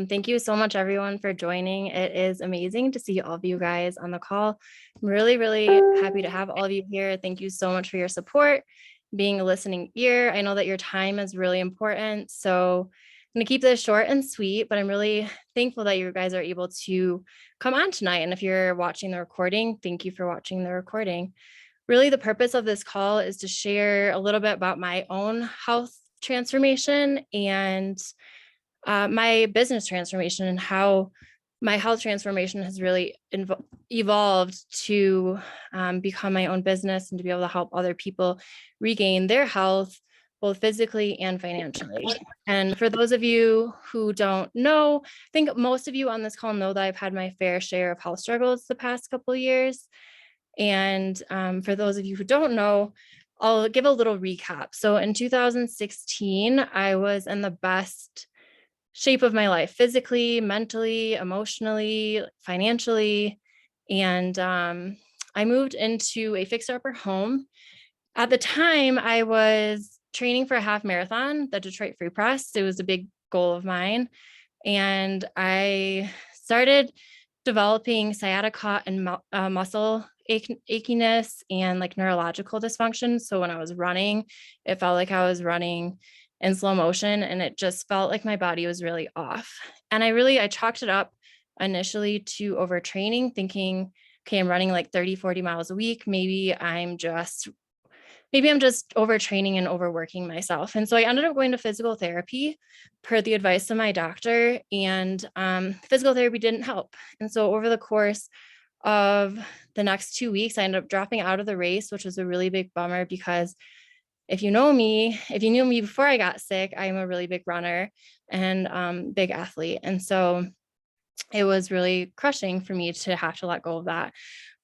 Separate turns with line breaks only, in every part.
Thank you so much, everyone, for joining. It is amazing to see all of you guys on the call. I'm really, really happy to have all of you here. Thank you so much for your support, being a listening ear. I know that your time is really important. So I'm going to keep this short and sweet, but I'm really thankful that you guys are able to come on tonight. And if you're watching the recording, thank you for watching the recording. Really, the purpose of this call is to share a little bit about my own health transformation and my business transformation and how my health transformation has really evolved to become my own business and to be able to help other people regain their health, both physically and financially. And for those of you who don't know, I think most of you on this call know that I've had my fair share of health struggles the past couple of years. And for those of you who don't know, I'll give a little recap. So in 2016, I was in the best shape of my life, physically, mentally, emotionally, financially. And I moved into a fixer-upper home. At the time, I was training for a half marathon, the Detroit Free Press. It was a big goal of mine. And I started developing sciatica and muscle achiness and like neurological dysfunction. So when I was running, it felt like I was running in slow motion and it just felt like my body was really off. And I chalked it up initially to overtraining, thinking, okay, I'm running like 30, 40 miles a week. Maybe I'm just overtraining and overworking myself. And so I ended up going to physical therapy per the advice of my doctor, and physical therapy didn't help. And so over the course of the next 2 weeks, I ended up dropping out of the race, which was a really big bummer because if you knew me before I got sick, I'm a really big runner and big athlete. And so it was really crushing for me to have to let go of that.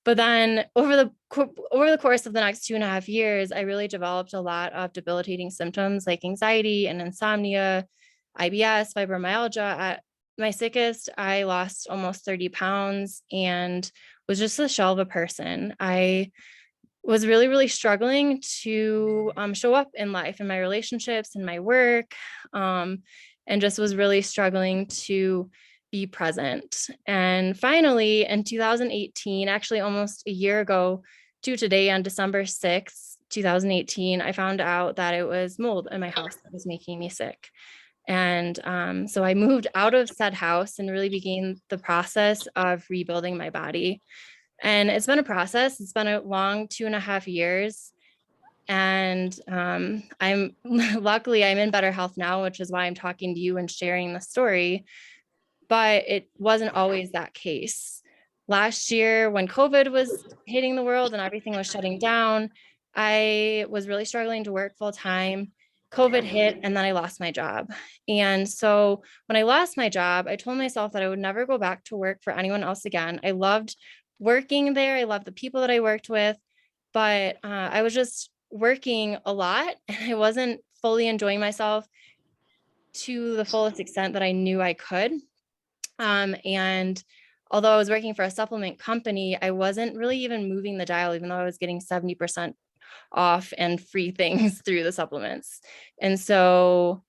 But then over the course of the next 2.5 years, I really developed a lot of debilitating symptoms like anxiety and insomnia, IBS, fibromyalgia. At my sickest, I lost almost 30 pounds and was just a shell of a person. I was really, really struggling to show up in life, in my relationships, in my work, and just was really struggling to be present. And finally, in 2018, actually almost a year ago to today, on December 6th, 2018, I found out that it was mold in my house that was making me sick. And so I moved out of said house and really began the process of rebuilding my body. And it's been a process. It's been a long 2.5 years. And I'm luckily I'm in better health now, which is why I'm talking to you and sharing the story. But it wasn't always that case. Last year, when COVID was hitting the world and everything was shutting down, I was really struggling to work full time. COVID hit and then I lost my job. And so when I lost my job, I told myself that I would never go back to work for anyone else again. I loved working there. I loved the people that I worked with, but I was just working a lot and I wasn't fully enjoying myself to the fullest extent that I knew I could. And although I was working for a supplement company, I wasn't really even moving the dial, even though I was getting 70% off and free things through the supplements. And so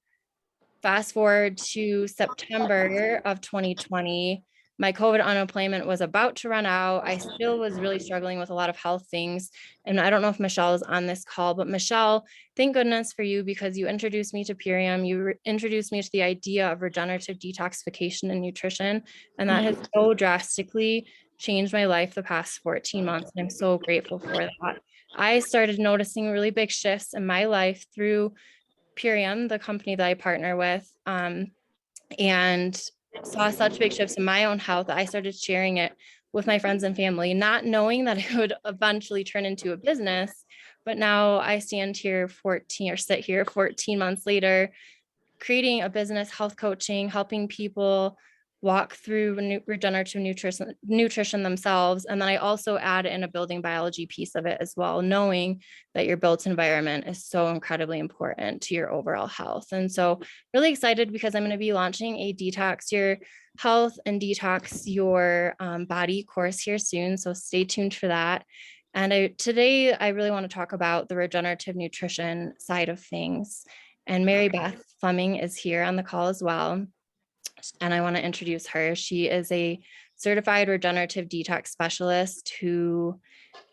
fast forward to September of 2020, my COVID unemployment was about to run out. I still was really struggling with a lot of health things. And I don't know if Michelle is on this call, but Michelle, thank goodness for you because you introduced me to Purium. You introduced me to the idea of regenerative detoxification and nutrition. And that has so drastically changed my life the past 14 months. And I'm so grateful for that. I started noticing really big shifts in my life through Purium, the company that I partner with, and saw such big shifts in my own health that I started sharing it with my friends and family, not knowing that it would eventually turn into a business. But now I sit here 14 months later, creating a business, health coaching, helping people walk through regenerative nutrition themselves. And then I also add in a building biology piece of it as well, knowing that your built environment is so incredibly important to your overall health. And so really excited because I'm going to be launching a Detox Your Health and Detox Your Body course here soon. So stay tuned for that. And today I really want to talk about the regenerative nutrition side of things. And Mary Beth Flemming is here on the call as well. and I want to introduce her. She is a certified regenerative detox specialist who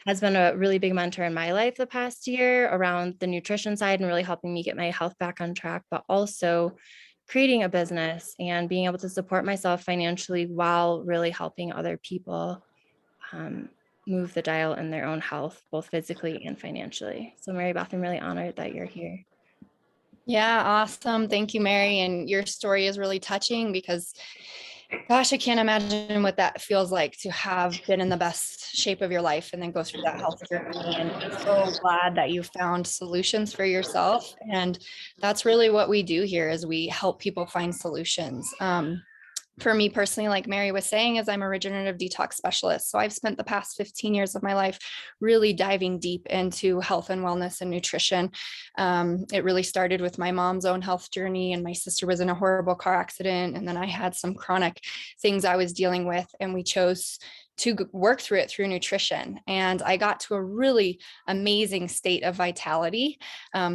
has been a really big mentor in my life the past year around the nutrition side and really helping me get my health back on track, but also creating a business and being able to support myself financially while really helping other people move the dial in their own health, both physically and financially. So Mary Beth, I'm really honored that you're here.
Yeah, awesome. Thank you, Mary. And your story is really touching because, gosh, I can't imagine what that feels like to have been in the best shape of your life and then go through that health journey. And I'm so glad that you found solutions for yourself. And that's really what we do here is we help people find solutions. For me personally, like Mary was saying, is I'm a regenerative detox specialist. So I've spent the past 15 years of my life really diving deep into health and wellness and nutrition. It really started with my mom's own health journey, and my sister was in a horrible car accident. And then I had some chronic things I was dealing with, and we chose to work through it through nutrition. And I got to a really amazing state of vitality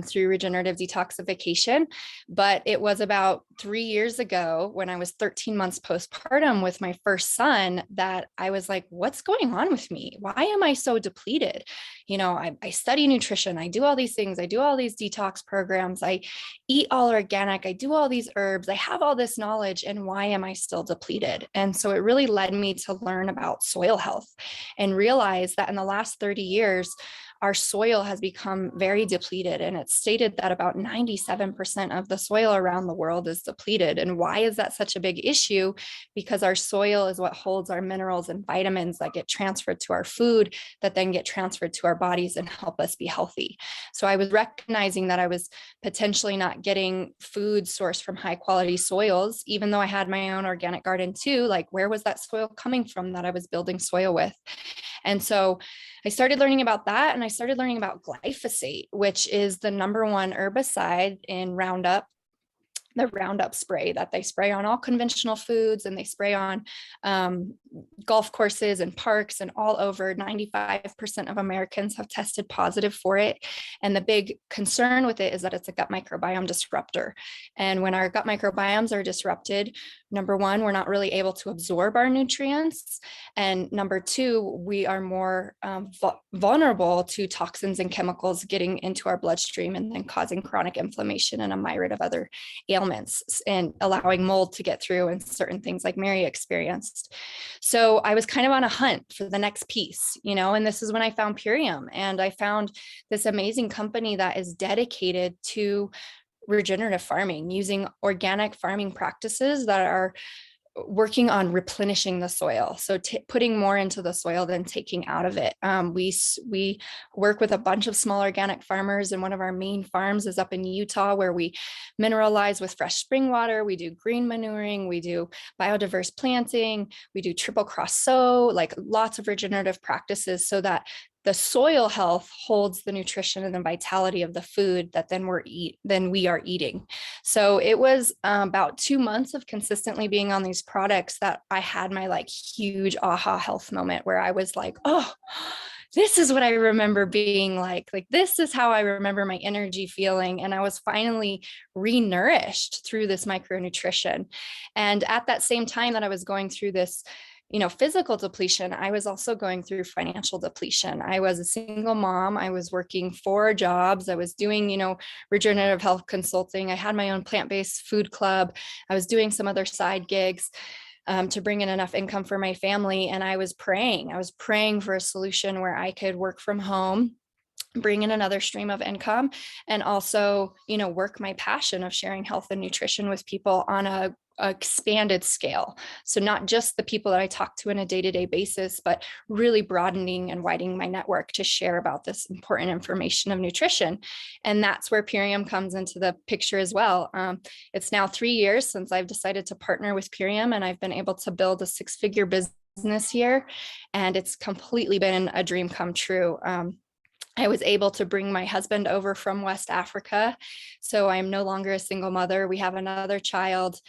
through regenerative detoxification. But it was about 3 years ago when I was 13 months postpartum with my first son that I was like, what's going on with me? Why am I so depleted? I study nutrition. I do all these things. I do all these detox programs. I eat all organic. I do all these herbs. I have all this knowledge. And why am I still depleted? And so it really led me to learn about soil health and realize that in the last 30 years, our soil has become very depleted. And it's stated that about 97% of the soil around the world is depleted. And why is that such a big issue? Because our soil is what holds our minerals and vitamins that get transferred to our food, that then get transferred to our bodies and help us be healthy. So I was recognizing that I was potentially not getting food sourced from high quality soils, even though I had my own organic garden too. Like, where was that soil coming from that I was building soil with? And so I started learning about that, and I started learning about glyphosate, which is the number one herbicide in Roundup, the Roundup spray that they spray on all conventional foods, and they spray on golf courses and parks and all over. 95% of Americans have tested positive for it. And the big concern with it is that it's a gut microbiome disruptor. And when our gut microbiomes are disrupted, number one, we're not really able to absorb our nutrients. And number two, we are more vulnerable to toxins and chemicals getting into our bloodstream and then causing chronic inflammation and a myriad of other ailments and allowing mold to get through and certain things like Mary experienced. So I was kind of on a hunt for the next piece, and this is when I found Purium, and I found this amazing company that is dedicated to regenerative farming, using organic farming practices that are working on replenishing the soil. So putting more into the soil than taking out of it. We work with a bunch of small organic farmers, and one of our main farms is up in Utah, where we mineralize with fresh spring water. We do green manuring. We do biodiverse planting. We do triple cross sow, like lots of regenerative practices so that the soil health holds the nutrition and the vitality of the food that then we are eating. So it was about 2 months of consistently being on these products that I had my huge aha health moment where I was like, oh, this is what I remember being like this is how I remember my energy feeling. And I was finally re-nourished through this micronutrition. And at that same time that I was going through this physical depletion, I was also going through financial depletion. I was a single mom. I was working 4 jobs. I was doing, regenerative health consulting. I had my own plant-based food club. I was doing some other side gigs to bring in enough income for my family. And I was praying for a solution where I could work from home, bring in another stream of income, and also, work my passion of sharing health and nutrition with people on a expanded scale. So not just the people that I talk to on a day-to-day basis, but really broadening and widening my network to share about this important information of nutrition. And that's where Purium comes into the picture as well. It's now 3 years since I've decided to partner with Purium, and I've been able to build a 6-figure business here. And it's completely been a dream come true. I was able to bring my husband over from West Africa. So I'm no longer a single mother. We have another child.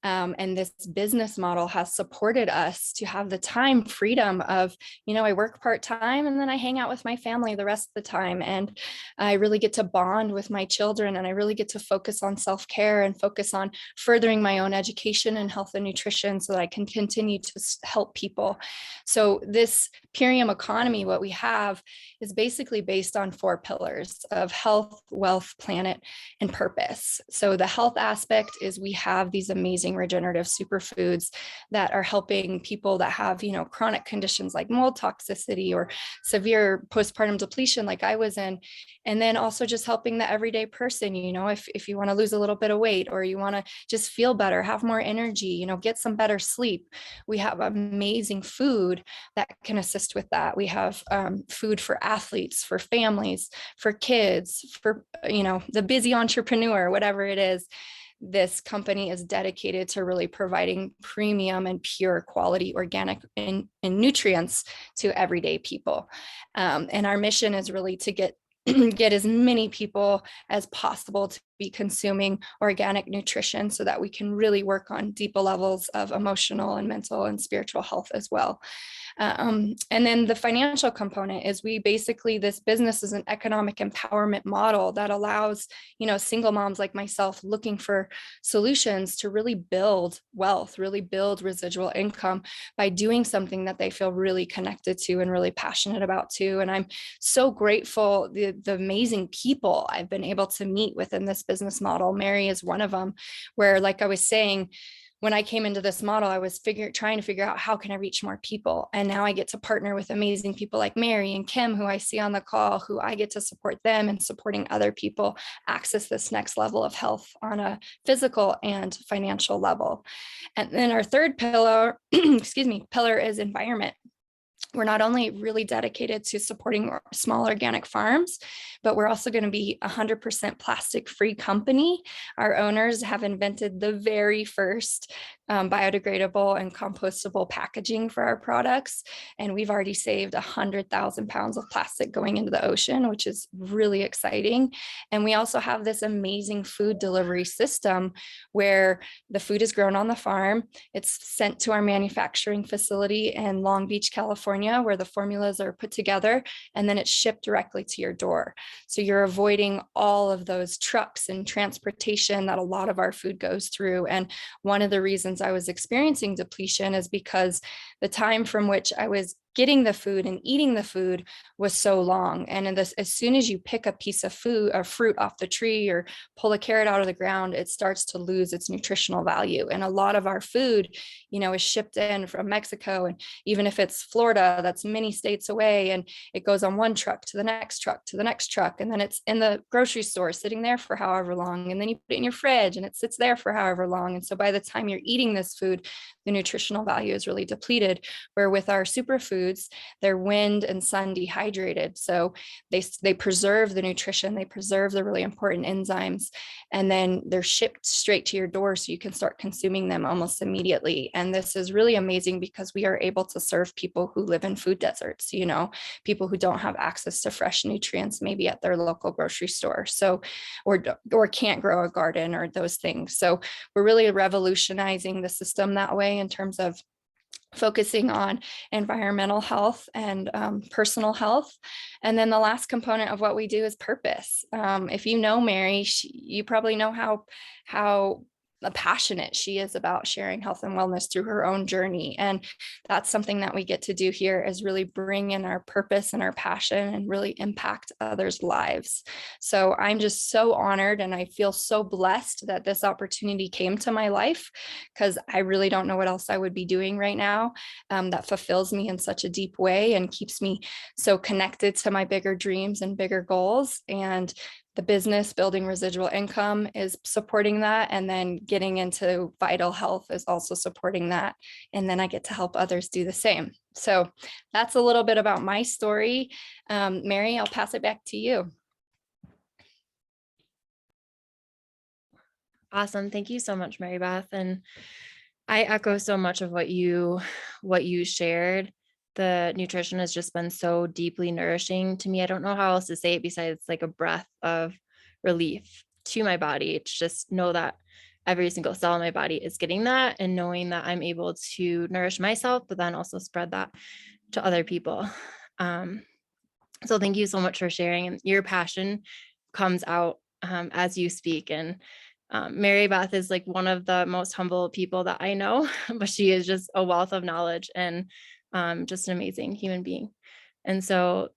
And this business model has supported us to have the time freedom of, I work part-time and then I hang out with my family the rest of the time. And I really get to bond with my children, and I really get to focus on self-care and focus on furthering my own education and health and nutrition so that I can continue to help people. So this Purium economy, what we have, is basically based on 4 pillars of health, wealth, planet, and purpose. So the health aspect is we have these amazing regenerative superfoods that are helping people that have, chronic conditions like mold toxicity or severe postpartum depletion like I was in. And then also just helping the everyday person, if you want to lose a little bit of weight, or you want to just feel better, have more energy, get some better sleep. We have amazing food that can assist with that. We have food for athletes, for families, for kids, for, the busy entrepreneur, whatever it is. This company is dedicated to really providing premium and pure quality organic and nutrients to everyday people. And our mission is really to get as many people as possible to be consuming organic nutrition so that we can really work on deeper levels of emotional and mental and spiritual health as well. And then the financial component is this business is an economic empowerment model that allows, single moms like myself looking for solutions to really build wealth, really build residual income by doing something that they feel really connected to and really passionate about too. And I'm so grateful the amazing people I've been able to meet within this business model. Mary is one of them, where, like I was saying, when I came into this model, I was trying to figure out how can I reach more people. And now I get to partner with amazing people like Mary and Kim, who I see on the call, who I get to support them and supporting other people access this next level of health on a physical and financial level. And then our third pillar, pillar is environment. We're not only really dedicated to supporting small organic farms, but we're also going to be 100% plastic-free company. Our owners have invented the very first biodegradable and compostable packaging for our products. And we've already saved 100,000 pounds of plastic going into the ocean, which is really exciting. And we also have this amazing food delivery system where the food is grown on the farm. It's sent to our manufacturing facility in Long Beach, California, where the formulas are put together, and then it's shipped directly to your door. So you're avoiding all of those trucks and transportation that a lot of our food goes through. And one of the reasons I was experiencing depletion is because the time from which I was getting the food and eating the food was so long. And as soon as you pick a piece of food or fruit off the tree or pull a carrot out of the ground, it starts to lose its nutritional value. And a lot of our food, is shipped in from Mexico. And even if it's Florida, that's many states away, and it goes on one truck to the next truck to the next truck. And then it's in the grocery store sitting there for however long. And then you put it in your fridge and it sits there for however long. And so by the time you're eating this food, the nutritional value is really depleted. Where with our superfoods, they're wind and sun dehydrated. So they preserve the nutrition, they preserve the really important enzymes, and then they're shipped straight to your door so you can start consuming them almost immediately. And this is really amazing because we are able to serve people who live in food deserts, people who don't have access to fresh nutrients, maybe at their local grocery store. So, or can't grow a garden or those things. So we're really revolutionizing the system that way in terms of focusing on environmental health and personal health. And then the last component of what we do is purpose. If you know Mary, you probably know how passionate she is about sharing health and wellness through her own journey. And that's something that we get to do here, is really bring in our purpose and our passion and really impact others' lives. So I'm just so honored, and I feel so blessed that this opportunity came to my life, because I really don't know what else I would be doing right now that fulfills me in such a deep way and keeps me so connected to my bigger dreams and bigger goals. And the business building residual income is supporting that. And then getting into vital health is also supporting that. And then I get to help others do the same. So that's a little bit about my story. Mary, I'll pass it back to you.
Awesome. Thank you so much, Mary Beth. And I echo so much of what you shared. the nutrition has just been so deeply nourishing to me. I don't know how else to say it besides like a breath of relief to my body. It's just know that every single cell in my body is getting that, and knowing that I'm able to nourish myself, but then also spread that to other people. So thank you so much for sharing, and your passion comes out as you speak. And Mary Beth is like one of the most humble people that I know, but she is just a wealth of knowledge and just an amazing human being. And so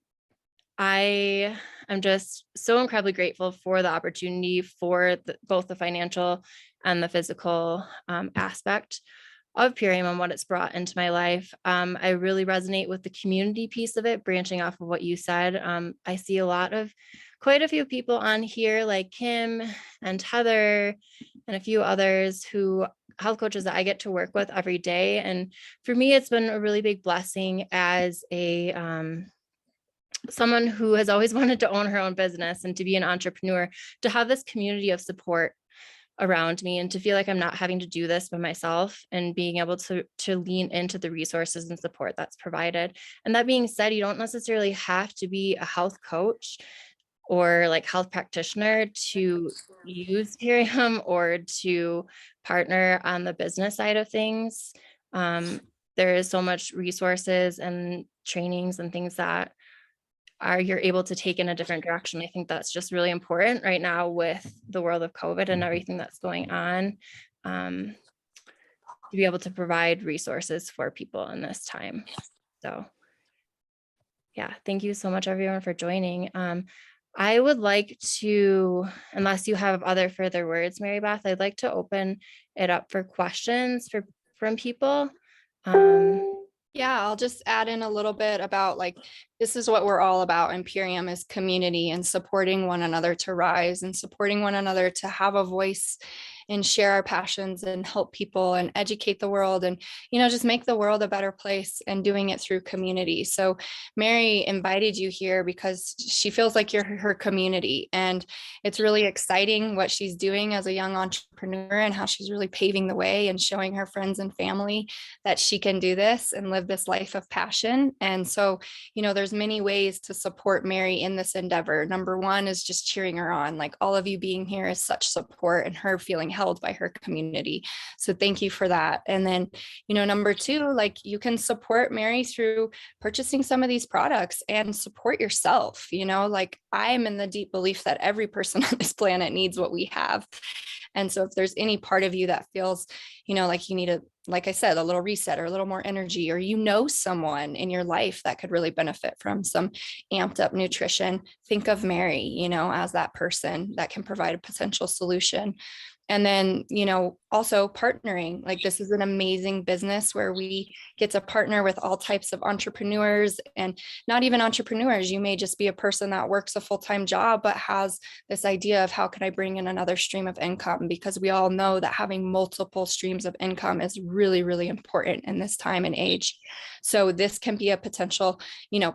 I am just so incredibly grateful for the opportunity for both the financial and the physical aspect of Purium and what it's brought into my life. I really resonate with the community piece of it, branching off of what you said. I see quite a few people on here like Kim and Heather and a few others who health coaches that I get to work with every day. And for me, it's been a really big blessing as a someone who has always wanted to own her own business and to be an entrepreneur, to have this community of support around me and to feel like I'm not having to do this by myself, and being able to lean into the resources and support that's provided. And that being said, you don't necessarily have to be a health coach or like health practitioner to use Purium or to partner on the business side of things. There is so much resources and trainings and things that you're able to take in a different direction. I think that's just really important right now with the world of COVID and everything that's going on, to be able to provide resources for people in this time. So yeah, thank you so much everyone for joining. I would like to, unless you have other further words, Mary Beth, I'd like to open it up for questions from people.
Yeah, I'll just add in a little bit about like, this is what we're all about in Purium, is community and supporting one another to rise and supporting one another to have a voice and share our passions and help people and educate the world and, just make the world a better place, and doing it through community. So Mary invited you here because she feels like you're her community, and it's really exciting what she's doing as a young entrepreneur and how she's really paving the way and showing her friends and family that she can do this and live this life of passion. And so, there's many ways to support Mary in this endeavor. Number one is just cheering her on. Like, all of you being here is such support, and her feeling held by her community. So thank you for that. And then, number two, like, you can support Mary through purchasing some of these products and support yourself. Like, I'm in the deep belief that every person on this planet needs what we have. And so if there's any part of you that feels, like you need like I said, a little reset or a little more energy, or someone in your life that could really benefit from some amped up nutrition, think of Mary, as that person that can provide a potential solution. And then, also partnering. Like, this is an amazing business where we get to partner with all types of entrepreneurs, and not even entrepreneurs. You may just be a person that works a full-time job, but has this idea of how can I bring in another stream of income? Because we all know that having multiple streams of income is really, really important in this time and age. So this can be a potential,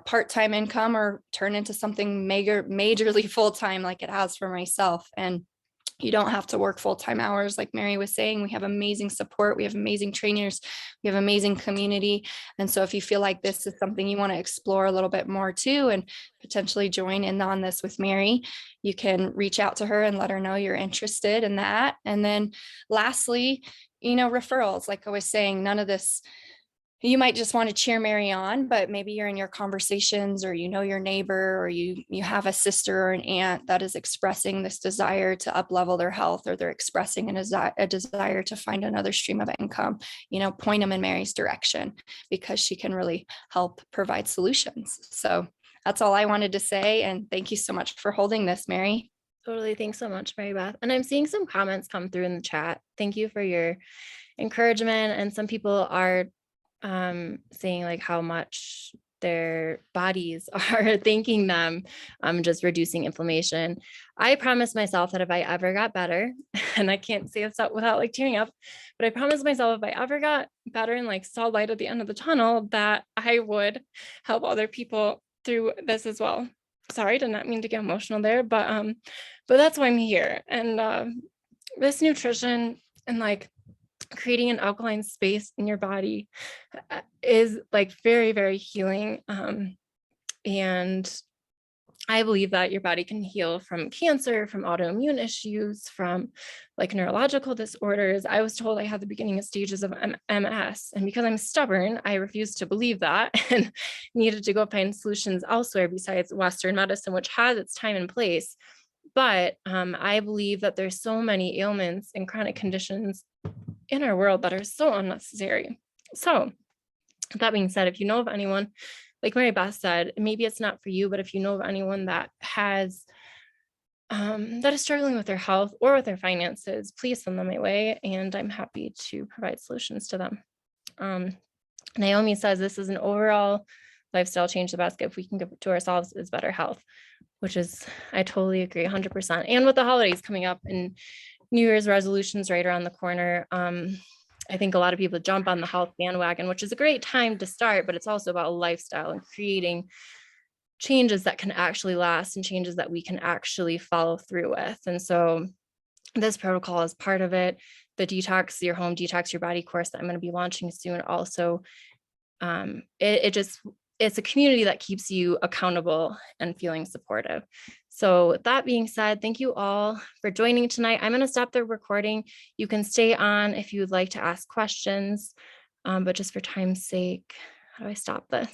part-time income, or turn into something majorly full-time, like it has for myself. And you don't have to work full-time hours. Like Mary was saying, we have amazing support. We have amazing trainers. We have amazing community. And so if you feel like this is something you want to explore a little bit more too, and potentially join in on this with Mary, you can reach out to her and let her know you're interested in that. And then lastly, referrals. Like I was saying, none of this, you might just want to cheer Mary on, but maybe you're in your conversations, or your neighbor, or you have a sister or an aunt that is expressing this desire to up level their health, or they're expressing a desire to find another stream of income. Point them in Mary's direction, because she can really help provide solutions. So that's all I wanted to say. And thank you so much for holding this, Mary.
Totally. Thanks so much, Mary Beth. And I'm seeing some comments come through in the chat. Thank you for your encouragement. And some people are saying like how much their bodies are thanking them, just reducing inflammation. I promised myself that if I ever got better, and I can't say this without like tearing up, but I promised myself if I ever got better and like saw light at the end of the tunnel, that I would help other people through this as well. Sorry, did not mean to get emotional there, but that's why I'm here. And this nutrition and like creating an alkaline space in your body is like very, very healing. And I believe that your body can heal from cancer, from autoimmune issues, from like neurological disorders. I was told I had the beginning stages of MS, and because I'm stubborn, I refused to believe that and needed to go find solutions elsewhere besides Western medicine, which has its time and place. But I believe that there's so many ailments and chronic conditions in our world that are so unnecessary. So that being said, if you know of anyone, like Mary Beth said, maybe it's not for you, but if you know of anyone that has that is struggling with their health or with their finances, please send them my way, and I'm happy to provide solutions to them. Naomi says this is an overall lifestyle change. The best gift we can give to ourselves is better health, which is, I totally agree 100%. And with the holidays coming up and New Year's resolutions right around the corner, I think a lot of people jump on the health bandwagon, which is a great time to start, but it's also about a lifestyle and creating changes that can actually last and changes that we can actually follow through with. And so this protocol is part of it. The Detox Your Home, Detox Your Body course that I'm going to be launching soon also, it's a community that keeps you accountable and feeling supportive. So with that being said, thank you all for joining tonight. I'm going to stop the recording. You can stay on if you would like to ask questions, but just for time's sake, how do I stop this?